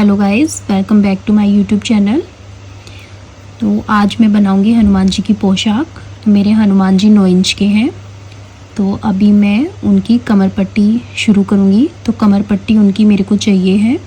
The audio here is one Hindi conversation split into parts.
Hello guys, welcome back to my YouTube channel. तो आज मैं बनाऊंगी हनुमान जी की पोशाक। तो मेरे हनुमान जी 9 इंच के हैं। तो अभी मैं उनकी कमर पट्टी शुरू करूंगी। तो कमर पट्टी उनकी मेरे को चाहिए है।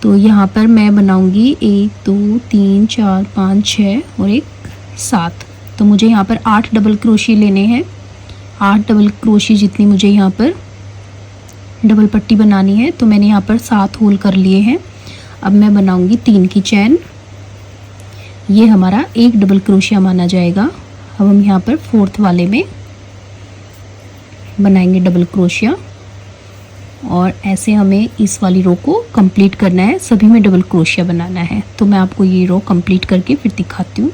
तो यहाँ पर मैं बनाऊंगी 1 2 3 4 5 6 और एक 7। तो मुझे यहाँ पर 8 डबल क्रोशे लेने हैं। 8 डबल क्रोशे जितनी मुझे यहाँ पर डबल पट्टी बनानी है। तो मैंने यहाँ पर 7 होल कर लिए हैं। अब मैं बनाऊंगी 3 की चैन। ये हमारा एक डबल क्रोशिया माना जाएगा। अब हम यहाँ पर 4th वाले में बनाएंगे डबल क्रोशिया और ऐसे हमें इस वाली रो को कंप्लीट करना है। सभी में डबल क्रोशिया बनाना है। तो मैं आपको ये रो कंप्लीट करके फिर दिखाती हूँ।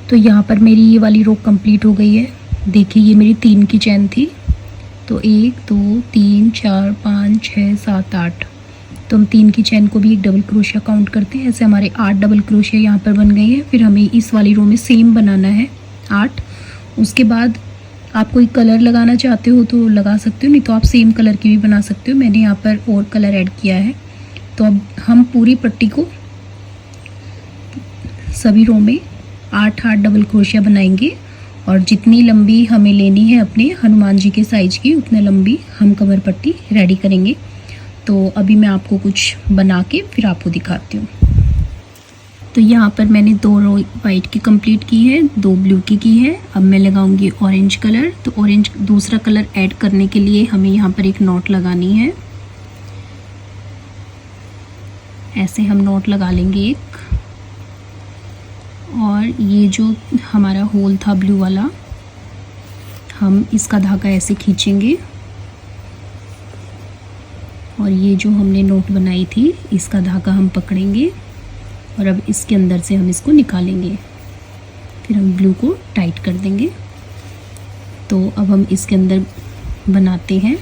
तो यहाँ पर मेरी ये वाली रो कंप्लीट हो गई है। देखिए, ये मेरी 3 की चैन थी। तो 1 2 3 4 5 6 7 8। तो हम 3 की चैन को भी एक डबल क्रोशिया काउंट करते हैं। ऐसे हमारे 8 डबल क्रोशिया यहाँ पर बन गई है। फिर हमें इस वाली रो में सेम बनाना है 8। उसके बाद आप कोई कलर लगाना चाहते हो तो लगा सकते हो, नहीं तो आप सेम कलर की भी बना सकते हो। मैंने यहाँ पर और कलर ऐड किया है। तो अब हम पूरी पट्टी को सभी रो में 8 डबल क्रोशिया बनाएंगे और जितनी लंबी हमें लेनी है अपने हनुमान जी के साइज की, उतनी लंबी हम कमर पट्टी रेडी करेंगे। तो अभी मैं आपको कुछ बना के फिर आपको दिखाती हूँ। तो यहाँ पर मैंने 2 रो वाइट की कंप्लीट की है, 2 ब्लू की है। अब मैं लगाऊंगी ऑरेंज कलर। तो ऑरेंज दूसरा कलर ऐड करने के लिए हमें यहाँ पर एक नॉट लगानी है। ऐसे हम नॉट लगा लेंगे एक। और ये जो हमारा होल था ब्लू वाला, हम इसका धागा ऐसे खींचेंगे और ये जो हमने नोट बनाई थी इसका धागा हम पकड़ेंगे और अब इसके अंदर से हम इसको निकालेंगे। फिर हम ब्लू को टाइट कर देंगे। तो अब हम इसके अंदर बनाते हैं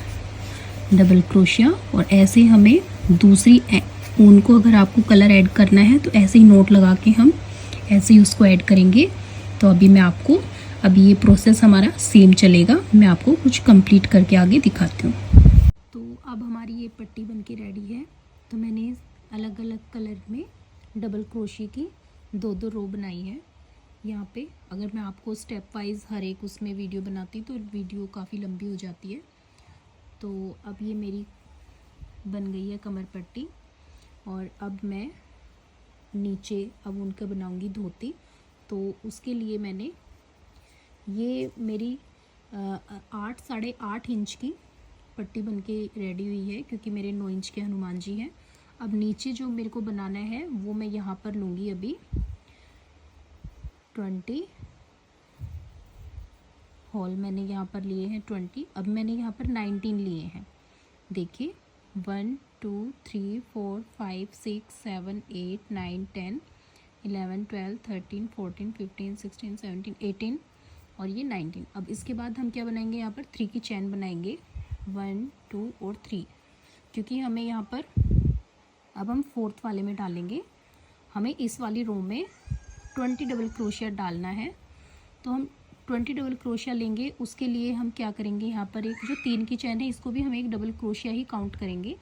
डबल क्रोशिया और ऐसे हमें दूसरी ऊन को अगर आपको कलर ऐड करना है तो ऐसे ही नोट लगा के हम ऐसे ही उसको ऐड करेंगे। तो अभी ये प्रोसेस हमारा सेम चलेगा। मैं आपको कुछ कंप्लीट करके आगे दिखाती हूँ। तो अब हमारी ये पट्टी बनके रेडी है। तो मैंने अलग अलग कलर में डबल क्रोशिया की 2 रो बनाई है। यहाँ पे अगर मैं आपको स्टेप वाइज हर एक उसमें वीडियो बनाती तो वीडियो काफ़ी लंबी हो जाती है। तो अब ये मेरी बन गई है कमर पट्टी और अब मैं नीचे अब उनका बनाऊंगी धोती। तो उसके लिए मैंने ये मेरी 8 साढ़े 8 इंच की पट्टी बनके रेडी हुई है, क्योंकि मेरे 9 इंच के हनुमान जी हैं। अब नीचे जो मेरे को बनाना है वो मैं यहाँ पर लूँगी अभी 20 हॉल मैंने यहाँ पर लिए हैं 20। अब मैंने यहाँ पर 19 लिए हैं। देखिए 1 2 3 4 5 6 7 8 9 10 11 12 13 14 15 16 17 18 और ये 19। अब इसके बाद हम क्या बनाएंगे, यहाँ पर 3 की चैन बनाएंगे 1 2 और 3, क्योंकि हमें यहाँ पर अब हम 4th वाले में डालेंगे। हमें इस वाली रो में 20 डबल क्रोशिया डालना है। तो हम 20 डबल क्रोशिया लेंगे। उसके लिए हम क्या करेंगे, यहाँ पर एक जो 3 की चैन है इसको भी हम एक डबल क्रोशिया ही काउंट करेंगे।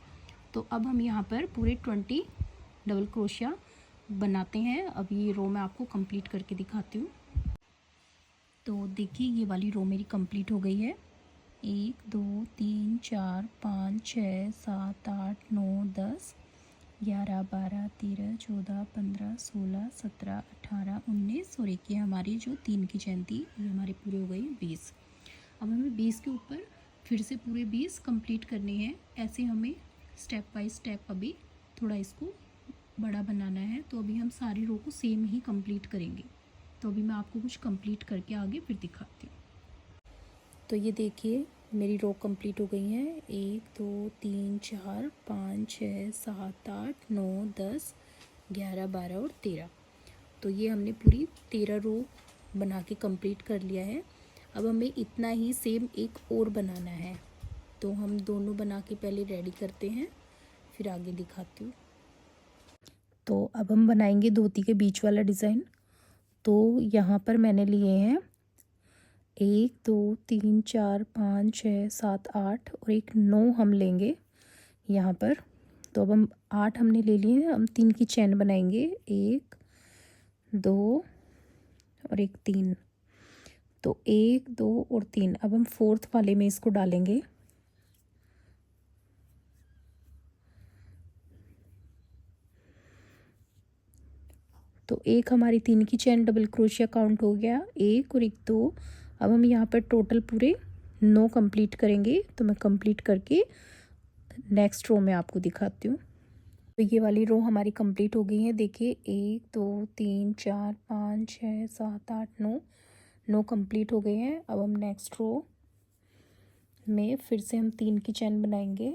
तो अब हम यहाँ पर पूरे 20 डबल क्रोशिया बनाते हैं। अब ये रो मैं आपको कंप्लीट करके दिखाती हूँ। तो देखिए, ये वाली रो मेरी कंप्लीट हो गई है। 1 2 3 4 5 6 7 8 9 10 11 12 13 14 15 16 17 18 19 और एक ये हमारी जो 3 की चैन थी ये हमारी पूरी हो गई 20। अब हमें 20 के ऊपर फिर से पूरे 20 कंप्लीट करने हैं। ऐसे हमें स्टेप बाय स्टेप अभी थोड़ा इसको बड़ा बनाना है। तो अभी हम सारी रो को सेम ही कंप्लीट करेंगे। तो अभी मैं आपको कुछ कंप्लीट करके आगे फिर दिखाती हूँ। तो ये देखिए, मेरी रो कंप्लीट हो गई है। 1 2 3 4 5 6 7 8 9 10 11 12 और 13। तो ये हमने पूरी 13 रो बना के कंप्लीट कर लिया है। अब हमें इतना ही सेम एक और बनाना है। तो हम दोनों बना के पहले रेडी करते हैं, फिर आगे दिखाती हूँ। तो अब हम बनाएंगे धोती के बीच वाला डिज़ाइन। तो यहाँ पर मैंने लिए हैं 1 2 3 4 5 6 7 8 और एक 9 हम लेंगे यहाँ पर। तो अब हम 8 हमने ले लिए हैं, हम 3 की चैन बनाएंगे, 1 2 और एक 3। तो 1 2 और 3। अब हम 4th वाले में इसको डालेंगे। तो एक हमारी 3 की चैन डबल क्रोशिया काउंट हो गया, 1 और 1 2। अब हम यहाँ पर टोटल पूरे 9 कंप्लीट करेंगे। तो मैं कंप्लीट करके नेक्स्ट रो में आपको दिखाती हूँ। तो ये वाली रो हमारी कंप्लीट हो गई है। देखिए 1 2 3 4 5 6 7 8 9 कंप्लीट हो गए हैं। अब हम नेक्स्ट रो में फिर से हम 3 की चैन बनाएंगे।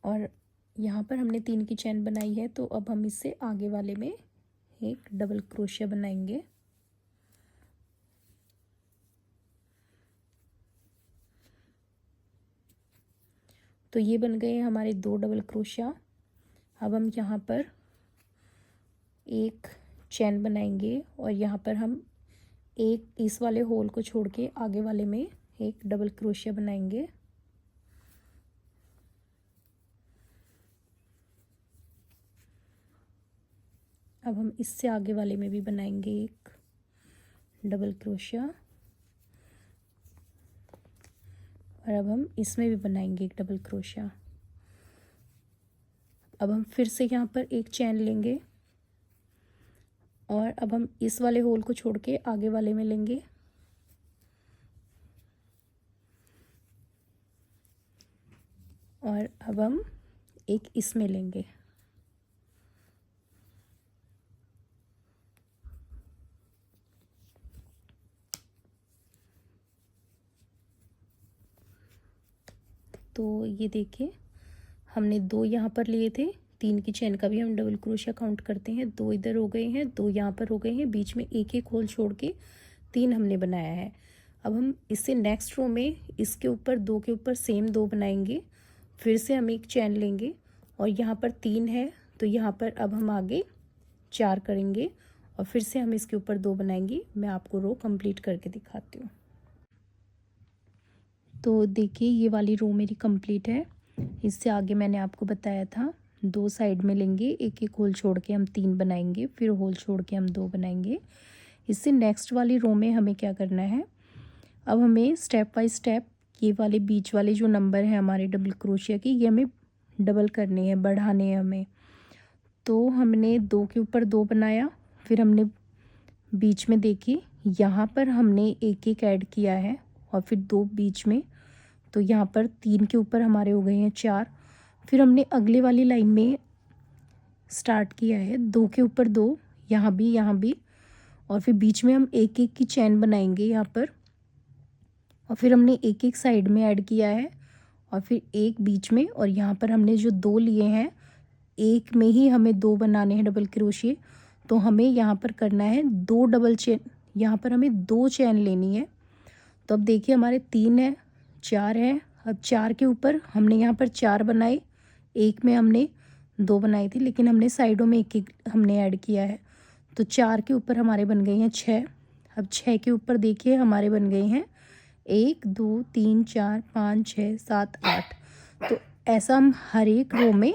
और यहाँ पर हमने 3 की चैन बनाई है, तो अब हम इससे आगे वाले में एक डबल क्रोशिया बनाएंगे। तो ये बन गए हमारे 2 डबल क्रोशिया। अब हम यहाँ पर एक चैन बनाएंगे और यहाँ पर हम एक इस वाले होल को छोड़ के आगे वाले में एक डबल क्रोशिया बनाएंगे। अब हम इससे आगे वाले में भी बनाएंगे एक डबल क्रोशिया और अब हम इसमें भी बनाएंगे एक डबल क्रोशिया। अब हम फिर से यहाँ पर एक चैन लेंगे और अब हम इस वाले होल को छोड़ के आगे वाले में लेंगे। और अब हम एक इसमें लेंगे। तो ये देखिए हमने 2 यहाँ पर लिए थे, 3 की चैन का भी हम डबल क्रोशिया काउंट करते हैं। 2 इधर हो गए हैं, 2 यहाँ पर हो गए हैं, बीच में एक एक होल छोड़ के 3 हमने बनाया है। अब हम इससे नेक्स्ट रो में इसके ऊपर 2 के ऊपर सेम 2 बनाएंगे। फिर से हम एक चैन लेंगे और यहाँ पर 3 है, तो यहाँ पर अब हम आगे 4 करेंगे और फिर से हम इसके ऊपर 2 बनाएंगे। मैं आपको रो कंप्लीट करके दिखाती हूँ। तो देखिए ये वाली रो मेरी कंप्लीट है। इससे आगे मैंने आपको बताया था 2 साइड में लेंगे, एक एक होल छोड़ के हम 3 बनाएंगे, फिर होल छोड़ के हम 2 बनाएंगे। इससे नेक्स्ट वाली रो में हमें क्या करना है, अब हमें स्टेप बाय स्टेप ये वाले बीच वाले जो नंबर हैं हमारे डबल क्रोशिया की, ये हमें डबल करने हैं, बढ़ाने हैं हमें। तो हमने 2 के ऊपर 2 बनाया, फिर हमने बीच में देखिए यहाँ पर हमने एक एक ऐड किया है और फिर 2 बीच में, तो यहाँ पर 3 के ऊपर हमारे हो गए हैं 4। फिर हमने अगले वाली लाइन में स्टार्ट किया है 2 के ऊपर 2, यहाँ भी और फिर बीच में हम एक एक की चैन बनाएंगे यहाँ पर। और फिर हमने एक एक साइड में ऐड किया है और फिर एक बीच में, और यहाँ पर हमने जो 2 लिए हैं, एक में ही हमें 2 बनाने हैं डबल क्रोशिये। तो हमें यहाँ पर करना है 2 डबल चेन, यहाँ पर हमें 2 चैन लेनी है। तो अब देखिए हमारे 3 है, 4 है। अब 4 के ऊपर हमने यहाँ पर 4 बनाए, एक में हमने 2 बनाई थी, लेकिन हमने साइडों में एक एक हमने ऐड किया है। तो 4 के ऊपर हमारे बन गए हैं 6। अब 6 के ऊपर देखिए हमारे बन गए हैं 1 2 3 4 5 6 7 8। तो ऐसा हम हर एक रो में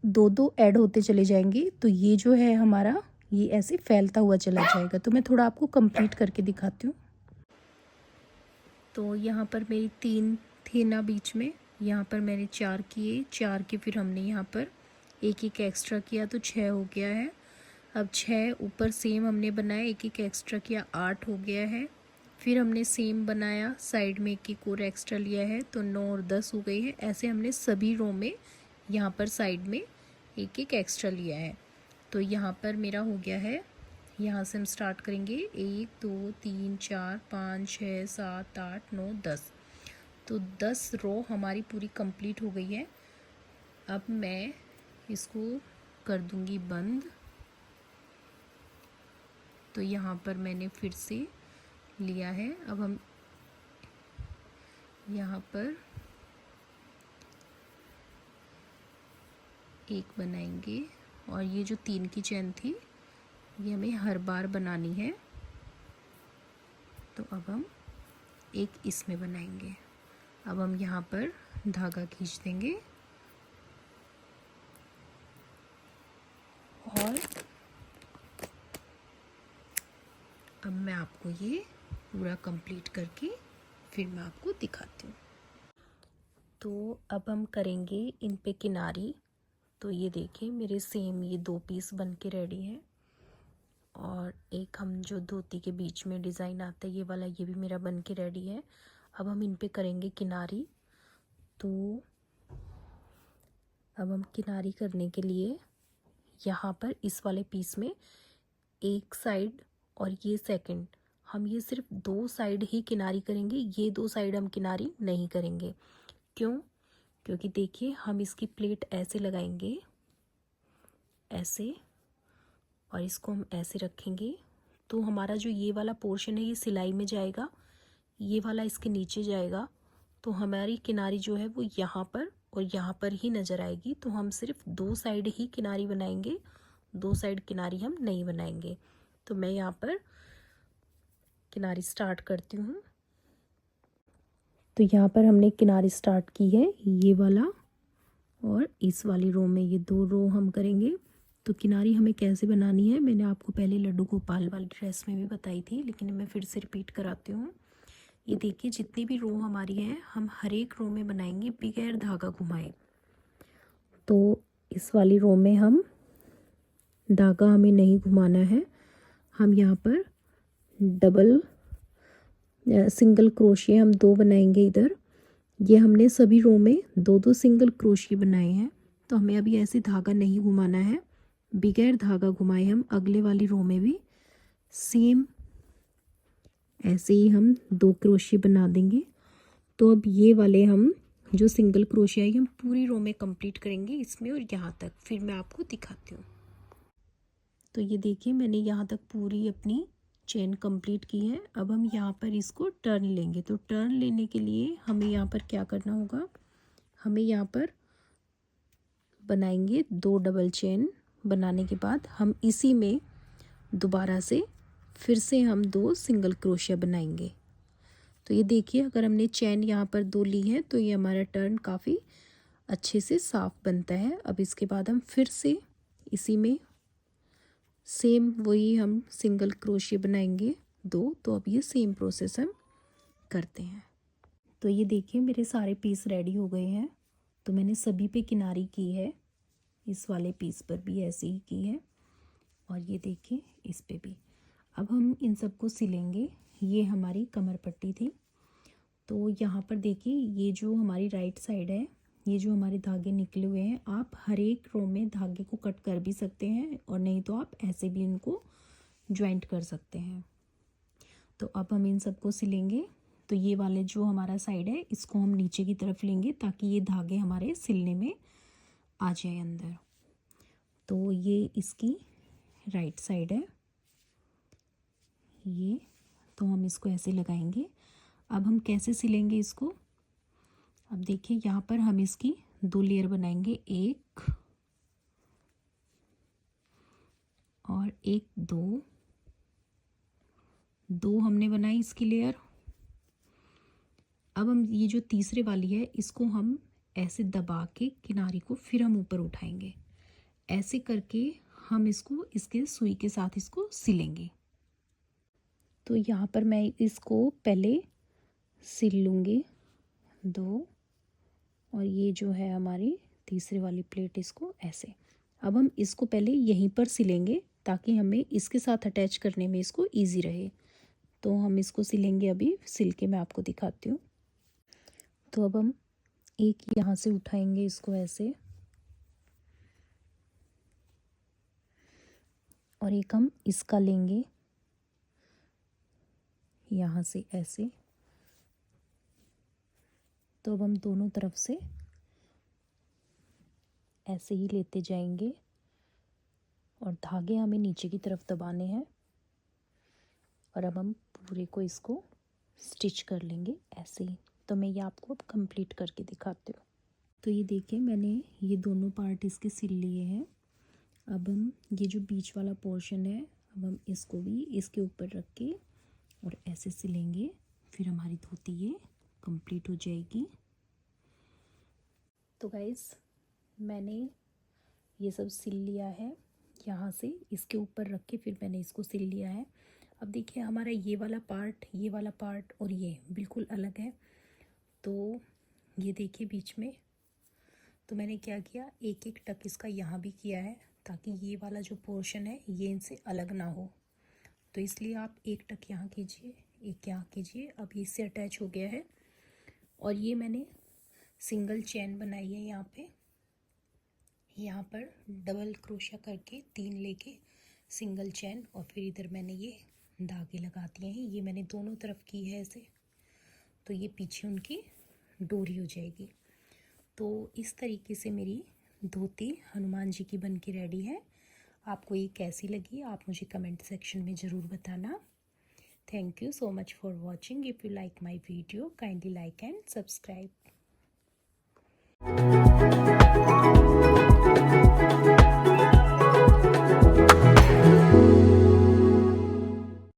2-2 ऐड होते चले जाएंगे। तो ये जो है हमारा, ये ऐसे फैलता हुआ चला जाएगा। तो मैं थोड़ा आपको कंप्लीट करके दिखाती हूँ। तो यहाँ पर मेरी 3 थी ना बीच में, यहाँ पर मैंने 4 किए, 4 के फिर हमने यहाँ पर एक एक एक्स्ट्रा किया, तो 6 हो गया है। अब 6 ऊपर सेम हमने बनाया, एक एक एक्स्ट्रा किया, 8 हो गया है। फिर हमने सेम बनाया, साइड में एक एक और एक्स्ट्रा लिया है, तो 9 और 10 हो गई है। ऐसे हमने सभी रो में यहाँ पर साइड में एक एक एक्स्ट्रा लिया है। तो यहाँ पर मेरा हो गया है, यहाँ से हम स्टार्ट करेंगे 1 2 3 4 5 6 7 8 9 10। तो 10 रो हमारी पूरी कंप्लीट हो गई है। अब मैं इसको कर दूंगी बंद। तो यहाँ पर मैंने फिर से लिया है। अब हम यहाँ पर एक बनाएंगे और ये जो 3 की चैन थी ये हमें हर बार बनानी है। तो अब हम एक इसमें बनाएंगे। अब हम यहाँ पर धागा खींच देंगे और अब मैं आपको ये पूरा कंप्लीट करके फिर मैं आपको दिखाती हूँ। तो अब हम करेंगे इन पे किनारी। तो ये देखिए मेरे सेम ये 2 पीस बन के रेडी हैं और एक हम जो धोती के बीच में डिज़ाइन आता है ये वाला, ये भी मेरा बन के रेडी है। अब हम इन पे करेंगे किनारी। तो अब हम किनारी करने के लिए यहाँ पर इस वाले पीस में एक साइड और ये सेकंड, हम ये सिर्फ 2 साइड ही किनारी करेंगे, ये 2 साइड हम किनारी नहीं करेंगे। क्यों? क्योंकि देखिए हम इसकी प्लेट ऐसे लगाएंगे, ऐसे, और इसको हम ऐसे रखेंगे। तो हमारा जो ये वाला पोर्शन है ये सिलाई में जाएगा, ये वाला इसके नीचे जाएगा। तो हमारी किनारी जो है वो यहाँ पर और यहाँ पर ही नज़र आएगी। तो हम सिर्फ 2 साइड ही किनारी बनाएंगे, 2 साइड किनारी हम नहीं बनाएंगे। तो मैं यहाँ पर किनारी स्टार्ट करती हूँ। तो यहाँ पर हमने किनारी स्टार्ट की है, ये वाला और इस वाली रो में, ये 2 रो हम करेंगे। तो किनारी हमें कैसे बनानी है मैंने आपको पहले लड्डू गोपाल वाली ड्रेस में भी बताई थी, लेकिन मैं फिर से रिपीट कराती हूँ। ये देखिए जितनी भी रो हमारी है हम हर एक रो में बनाएंगे बगैर धागा घुमाए। तो इस वाली रो में हम धागा हमें नहीं घुमाना है, हम यहाँ पर डबल सिंगल क्रोशिया हम 2 बनाएंगे इधर। ये हमने सभी रो में 2-2 सिंगल क्रोशिया बनाए हैं। तो हमें अभी ऐसे धागा नहीं घुमाना है, बगैर धागा घुमाए हम अगले वाली रो में भी सेम ऐसे ही हम 2 क्रोशिया बना देंगे। तो अब ये वाले हम जो सिंगल क्रोशिया है हम पूरी रो में कंप्लीट करेंगे इसमें और यहाँ तक, फिर मैं आपको दिखाती हूँ। तो ये देखिए मैंने यहाँ तक पूरी अपनी चेन कंप्लीट की है। अब हम यहाँ पर इसको टर्न लेंगे। तो टर्न लेने के लिए हमें यहाँ पर क्या करना होगा, हमें यहाँ पर बनाएंगे 2 डबल चेन। बनाने के बाद हम इसी में दोबारा से फिर से हम 2 सिंगल क्रोशिया बनाएंगे। तो ये देखिए अगर हमने चेन यहाँ पर 2 ली है तो ये हमारा टर्न काफ़ी अच्छे से साफ बनता है। अब इसके बाद हम फिर से इसी में सेम वही हम सिंगल क्रोशिया बनाएंगे 2। तो अब ये सेम प्रोसेस हम करते हैं। तो ये देखिए मेरे सारे पीस रेडी हो गए हैं। तो मैंने सभी पे किनारी की है, इस वाले पीस पर भी ऐसे ही की है और ये देखिए इस पे भी। अब हम इन सबको सिलेंगे। ये हमारी कमर पट्टी थी। तो यहाँ पर देखिए ये जो हमारी राइट साइड है, ये जो हमारे धागे निकले हुए हैं, आप हर एक रो में धागे को कट कर भी सकते हैं और नहीं तो आप ऐसे भी इनको ज्वाइंट कर सकते हैं। तो अब हम इन सबको सिलेंगे। तो ये वाले जो हमारा साइड है इसको हम नीचे की तरफ लेंगे ताकि ये धागे हमारे सिलने में आ जाए अंदर। तो ये इसकी राइट साइड है ये। तो हम इसको ऐसे लगाएंगे। अब हम कैसे सिलेंगे इसको, अब देखिए यहाँ पर हम इसकी 2 लेयर बनाएंगे, 1 और 1, 2 हमने बनाई इसकी लेयर। अब हम ये जो तीसरे वाली है इसको हम ऐसे दबा के किनारी को फिर हम ऊपर उठाएंगे। ऐसे करके हम इसको इसके सुई के साथ इसको सिलेंगे। तो यहाँ पर मैं इसको पहले सिल लूँगी 2 और ये जो है हमारी तीसरी वाली प्लेट इसको ऐसे। अब हम इसको पहले यहीं पर सिलेंगे ताकि हमें इसके साथ अटैच करने में इसको इजी रहे। तो हम इसको सिलेंगे, अभी सिल के मैं आपको दिखाती हूँ। तो अब हम एक यहाँ से उठाएंगे इसको ऐसे और एक हम इसका लेंगे यहाँ से ऐसे। तो अब हम दोनों तरफ से ऐसे ही लेते जाएंगे और धागे हमें नीचे की तरफ दबाने हैं और अब हम पूरे को इसको स्टिच कर लेंगे ऐसे ही। तो मैं ये आपको अब कंप्लीट करके दिखाती हूँ। तो ये देखिए मैंने ये दोनों पार्ट इसके सिल लिए हैं। अब हम ये जो बीच वाला पोर्शन है अब हम इसको भी इसके ऊपर रख के और ऐसे सिलेंगे फिर हमारी धोती ये कंप्लीट हो जाएगी। तो गाइस मैंने ये सब सिल लिया है, यहाँ से इसके ऊपर रख के फिर मैंने इसको सिल लिया है। अब देखिए हमारा ये वाला पार्ट और ये बिल्कुल अलग है। तो ये देखिए बीच में, तो मैंने क्या किया, एक एक टक इसका यहाँ भी किया है ताकि ये वाला जो पोर्शन है ये इनसे अलग ना हो। तो इसलिए आप एक टक यहाँ कीजिए, एक यहाँ कीजिए। अब ये इससे अटैच हो गया है। और ये मैंने सिंगल चेन बनाई है यहाँ पर डबल क्रोशिया करके 3 लेके सिंगल चेन, और फिर इधर मैंने ये धागे लगा दिए हैं। ये मैंने दोनों तरफ की है ऐसे, तो ये पीछे उनकी डोरी हो जाएगी। तो इस तरीके से मेरी धोती हनुमान जी की बन के रेडी है। आपको ये कैसी लगी आप मुझे कमेंट सेक्शन में ज़रूर बताना। Thank you so much for watching. If you like my video kindly like and subscribe.